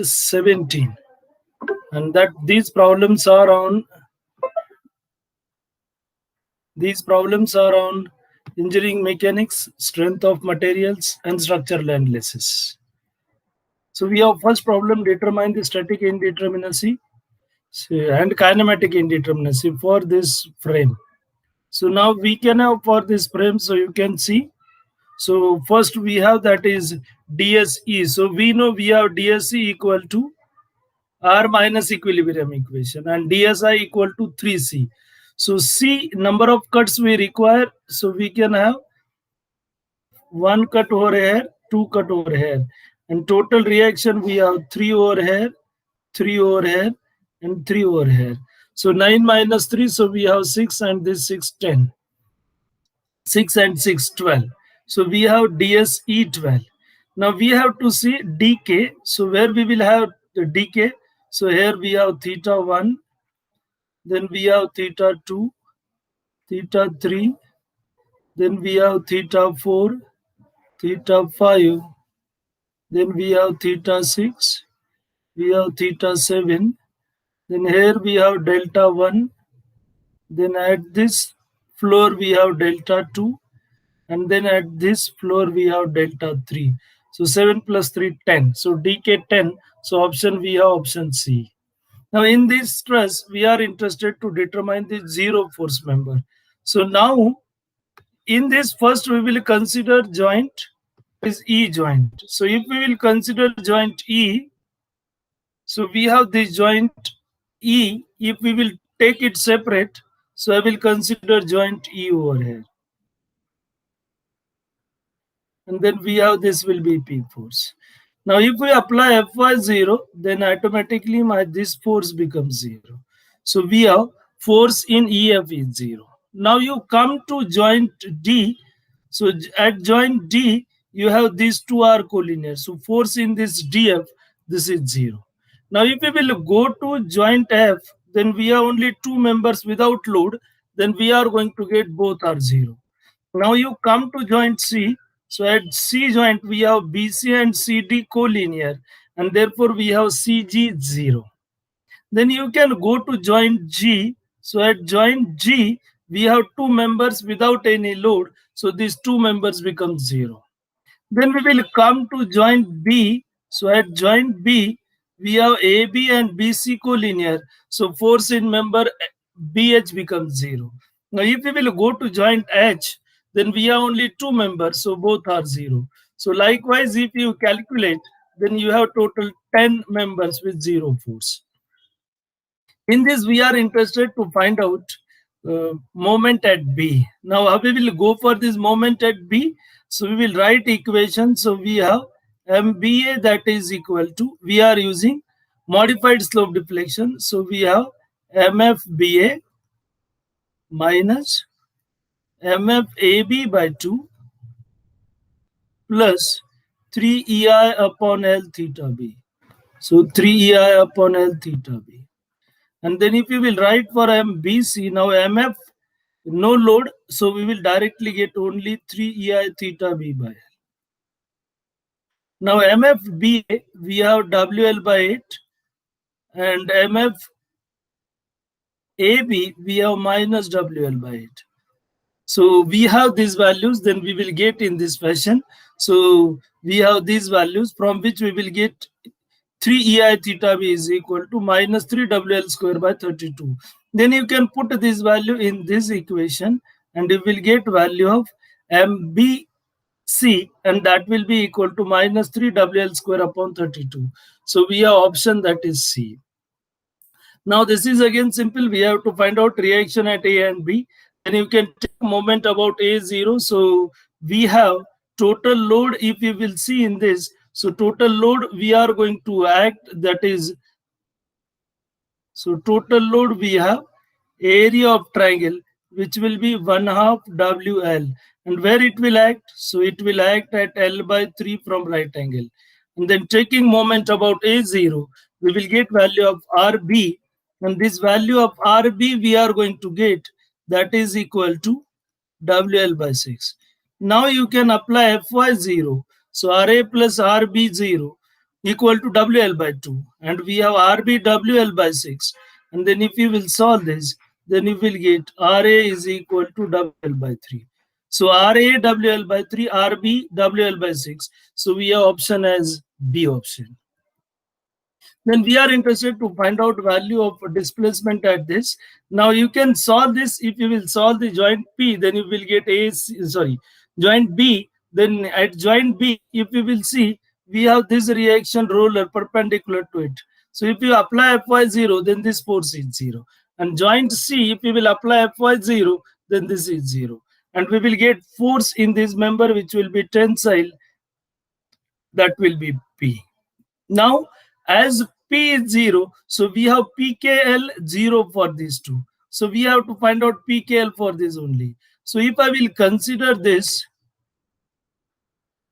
17, and that these problems are on engineering mechanics, strength of materials, and structural analysis. So we have first problem, determine the static indeterminacy and kinematic indeterminacy for this frame. So now we can have for this frame, so you can see. So first we have that is DSE. So we know we have DSE equal to R minus equilibrium equation and DSI equal to 3C. So C number of cuts we require. So we can have one cut over here, two cut over here. And total reaction we have 3 over here, 3 over here, and 3 over here. So 9 minus 3, so we have 6 and this 6, 10. 6 and 6, 12. So we have DSE 12. Now we have to see DK. So where we will have the DK. So here we have theta 1. Then we have theta 2, theta 3. Then we have theta 4, theta 5. Then we have theta 6. We have theta 7. Then here we have delta 1. Then at this floor we have delta 2. And then at this floor we have delta 3. So 7 plus 3, 10. So DK 10. So option we have option C. Now in this stress, we are interested to determine the zero force member. So now in this first we will consider joint is E joint. So if we will consider joint E, so we have this joint E. If we will take it separate, so I will consider joint E over here. And then we have this will be P force. Now if we apply Fy 0, then automatically this force becomes 0. So we have force in EF is 0. Now you come to joint D. So at joint D, you have these two are collinear. So force in this DF, this is 0. Now if we will go to joint F, then we have only two members without load. Then we are going to get both are 0. Now you come to joint C. So at C joint, we have BC and CD collinear, and therefore we have CG 0. Then you can go to joint G. So at joint G, we have two members without any load. So these two members become 0. Then we will come to joint B. So at joint B, we have AB and BC collinear. So force in member BH becomes 0. Now if we will go to joint H, then we have only two members, so both are 0. So likewise, if you calculate, then you have total 10 members with 0 force. In this, we are interested to find out moment at B. Now, how we will go for this moment at B? So we will write equation. So we have MBA that is equal to, we are using modified slope deflection. So we have MFBA minus MFAB by 2 plus 3EI upon L theta B. So 3EI upon L theta B. And then if you will write for MBC, now MF, no load, so we will directly get only 3EI theta B by L. Now MFBA, we have WL by 8, and MFAB, we have minus WL by 8. So we have these values, then we will get in this fashion. So we have these values from which we will get 3EI theta B is equal to minus 3WL square by 32. Then you can put this value in this equation and you will get value of MBC, and that will be equal to minus 3WL square upon 32. So we have option that is C. Now this is again simple. We have to find out reaction at A and B. Then you can take moment about A0. So we have total load. If you will see in this, so total load we are going to act, that is, so total load we have area of triangle, which will be 1/2 WL. And where it will act? So it will act at L by 3 from right angle. And then taking moment about A0, we will get value of RB. And this value of RB we are going to get, that is equal to WL by 6. Now you can apply Fy0. So RA plus RB 0. equal to WL by 2, and we have RB WL by 6. And then if you will solve this, then you will get RA is equal to WL by 3. So RA WL by 3, RB WL by 6. So we have option as B option. Then we are interested to find out value of displacement at this. Now you can solve this. If you will solve the joint P, then you will get joint B. Then at joint B, if you will see, we have this reaction roller perpendicular to it. So if you apply Fy0, then this force is 0. And joint C, if you will apply Fy0, then this is 0. And we will get force in this member, which will be tensile, that will be P. Now, as P is 0, so we have PKL 0 for these two. So we have to find out PKL for this only. So if I will consider this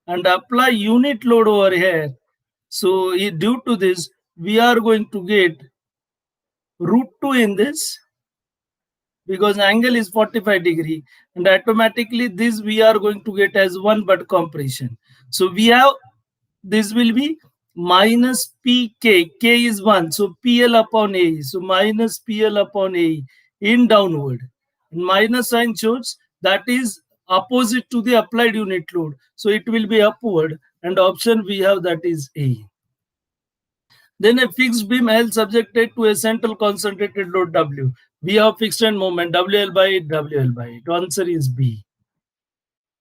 and apply unit load over here, so due to this, we are going to get root 2 in this, because angle is 45 degree, and automatically this we are going to get as 1 but compression. So we have, this will be minus pk, k is 1, so pl upon a, so minus pl upon a in downward, and minus sign shows that is opposite to the applied unit load, so it will be upward, and option we have, that is A. Then a fixed beam L subjected to a central concentrated load W. We have fixed end moment WL by 8, WL by 8. Answer is B.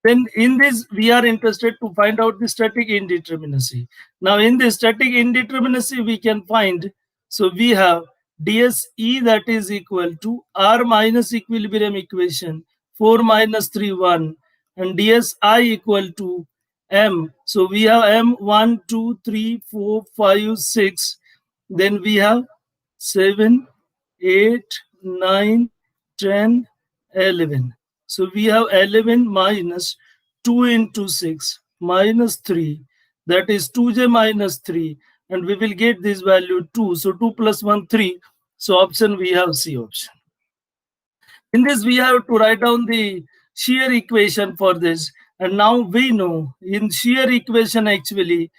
Then in this, we are interested to find out the static indeterminacy. Now in the static indeterminacy, we can find, so we have dSE that is equal to R minus equilibrium equation 4 minus 3 1, and dSi equal to M. So we have M 1 2 3 4 5 6. Then we have 7 8 9 10 11. So we have 11 minus 2 into 6 minus 3, that is 2j minus 3, and we will get this value 2. So 2 plus 1, 3. So option we have C option. In this, we have to write down the shear equation for this. And now we know in shear equation, actually,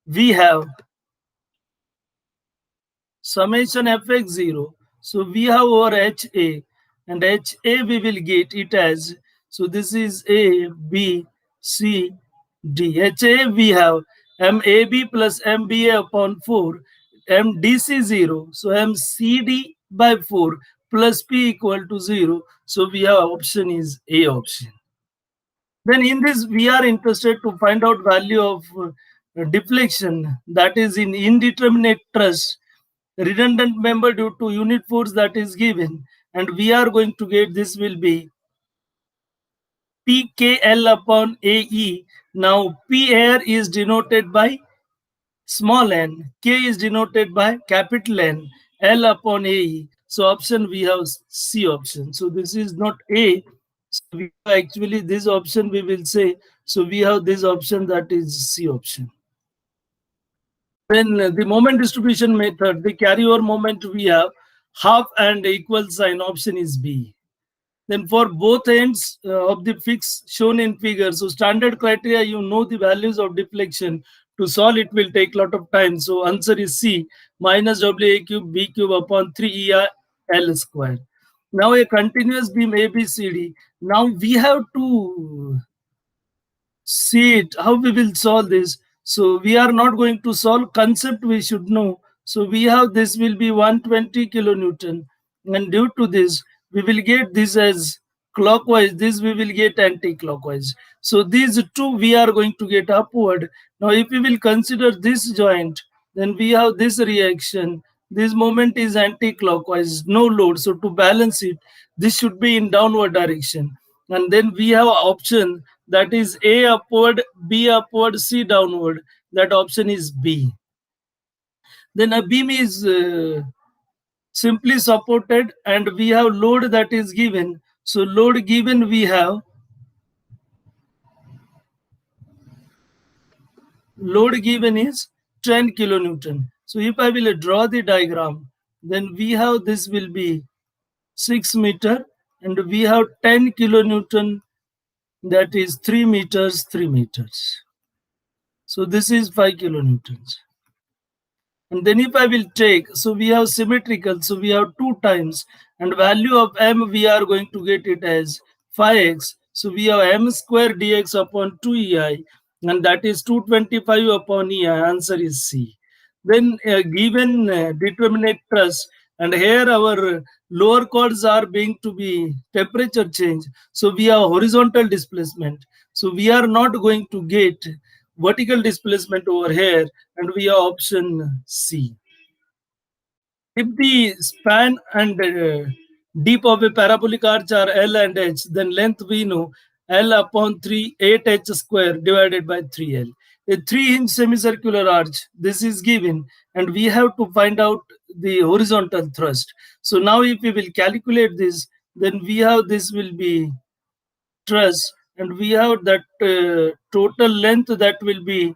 we have summation fx0. So we have over HA, and HA we will get it as, so this is A, B, C, D. HA we have MAB plus MBA upon 4, MDC0. So MCD by 4 plus P equal to 0. So we have option is A option. Then in this, we are interested to find out value of deflection, that is in indeterminate truss, redundant member due to unit force that is given, and we are going to get, this will be PKL upon AE. Now P here is denoted by small n, K is denoted by capital N, L upon AE. So option we have C option. So this is not A. So we actually this option we will say. So we have this option, that is C option. Then the moment distribution method, the carryover moment we have half and equal sign, option is B. Then for both ends of the fix shown in figure, so standard criteria, you know the values of deflection. To solve it will take a lot of time. So answer is C, minus WA cube B cube upon 3 EL square. Now a continuous beam ABCD. Now we have to see it, how we will solve this. So we are not going to solve concept, we should know. So we have, this will be 120 kilonewton, and due to this we will get this as clockwise, this we will get anti-clockwise. So these two we are going to get upward. Now if we will consider this joint, then we have this reaction, this moment is anti-clockwise, no load, so to balance it, this should be in downward direction. And then we have option, that is A upward, B upward, C downward. That option is B. Then a beam is simply supported, and we have load that is given. So load given we have, load given is 10 kilonewton. So if I will draw the diagram, then we have, this will be 6 meter, and we have 10 kilonewton, that is 3 meters, 3 meters. So this is 5 kilonewtons. And then if I will take, so we have symmetrical, so we have 2 times, and value of m we are going to get it as 5x. So we have m square dx upon 2ei, and that is 225 upon ei. Answer is C. Then given determinate truss, and here our lower chords are being to be temperature change. So we have horizontal displacement. So we are not going to get vertical displacement over here, and we have option C. If the span and deep of a parabolic arch are L and H, then length we know L upon 3 8H square divided by 3L. A 3-inch semicircular arch, this is given, and we have to find out the horizontal thrust. So now if we will calculate this, then we have this will be truss, and we have that total length that will be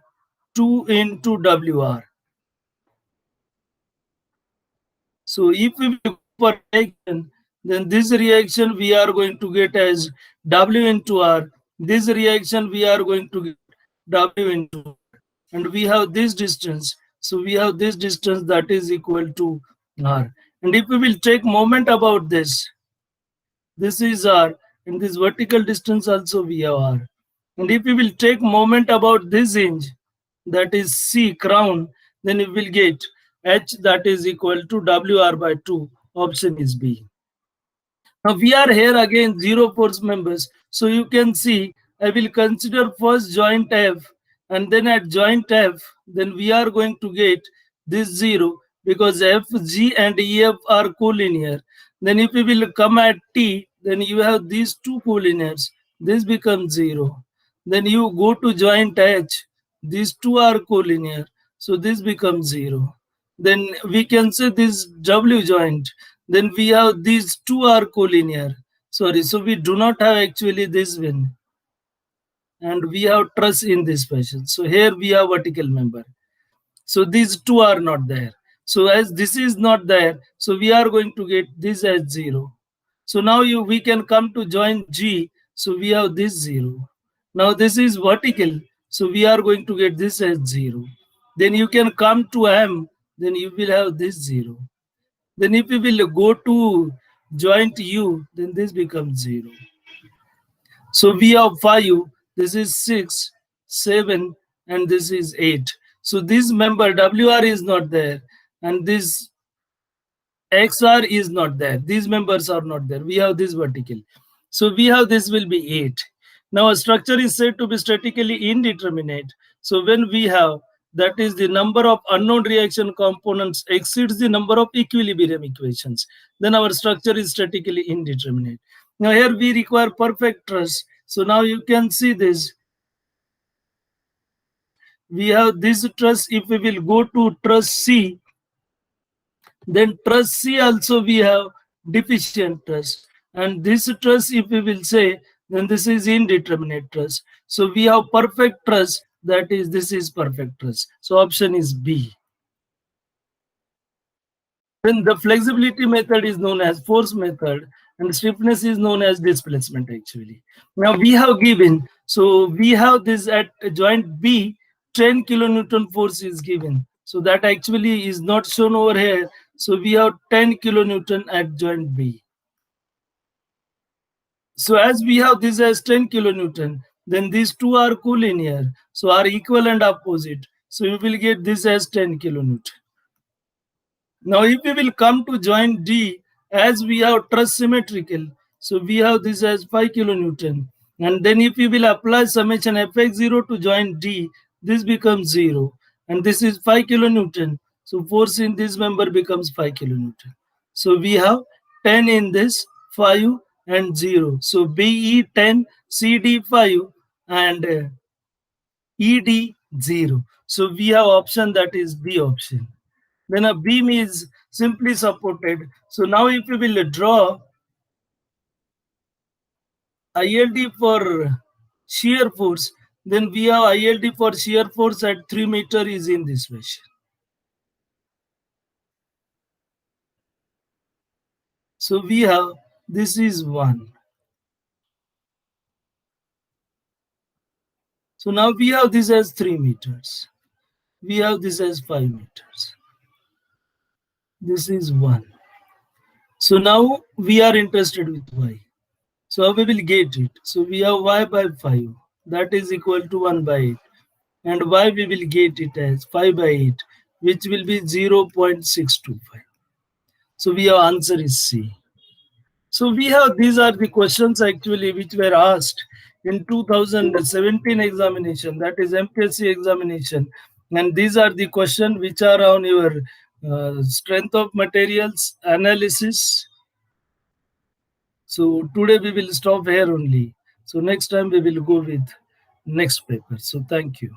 2 into WR. So if we go for reaction, then this reaction we are going to get as W into R. This reaction we are going to get W into R. And we have this distance. So we have this distance that is equal to R. And if we will take moment about this is R, and this vertical distance also we have R. And if we will take moment about this hinge, that is C crown, then we will get H that is equal to WR by 2. Option is B. Now we are here again 0 force members. So you can see I will consider first joint F, and then at joint F, then we are going to get this 0 because F, G and EF are collinear. Then if we will come at T, then you have these two collinears. This becomes 0. Then you go to joint H. These two are collinear. So this becomes 0. Then we can say this W joint. Then we have these two are collinear. Sorry, so we do not have actually this one. And we have truss in this fashion. So here we have vertical member. So these two are not there. So as this is not there, so we are going to get this as 0. So now we can come to joint G. So we have this 0. Now this is vertical. So we are going to get this as 0. Then you can come to M. Then you will have this 0. Then if we will go to joint U, then this becomes 0. So we have 5, this is 6, 7, and this is 8. So this member WR is not there, and this XR is not there. These members are not there. We have this vertical. So we have this will be 8. Now a structure is said to be statically indeterminate. So when we have, that is the number of unknown reaction components exceeds the number of equilibrium equations, then our structure is statically indeterminate. Now here we require perfect truss. So now you can see this. We have this truss. If we will go to truss C, then truss C also we have deficient truss. And this truss, if we will say, then this is indeterminate truss. So we have perfect truss, that is, this is perfect truss. So option is B. Then the flexibility method is known as force method, and stiffness is known as displacement actually. Now we have given, so we have this at joint B, 10 kilonewton force is given. So that actually is not shown over here. So we have 10 kilonewton at joint B. So as we have this as 10 kilonewton, then these two are collinear, so are equal and opposite. So you will get this as 10 kilonewton. Now, if we will come to joint D, as we have truss symmetrical, so we have this as 5 kilonewton. And then if we will apply summation Fx0 to joint D, this becomes 0. And this is 5 kilonewton. So force in this member becomes 5 kilonewton. So we have 10 in this, 5 and 0. So BE 10, CD 5 and ED 0. So we have option that is B option. Then a beam is simply supported. So now if we will draw ILD for shear force, then we have ILD for shear force at 3 meter is in this fashion. So we have, this is 1. So now we have this as 3 meters. We have this as 5 meters. This is 1. So now we are interested with y. So how we will get it? So we have y by 5. That is equal to 1 by 8. And y we will get it as 5 by 8, which will be 0.625. So we have answer is C. So we have, these are the questions actually which were asked in 2017 examination, that is MPSC examination. And these are the questions which are on your strength of materials analysis. So today we will stop here only. So next time we will go with next paper. So thank you.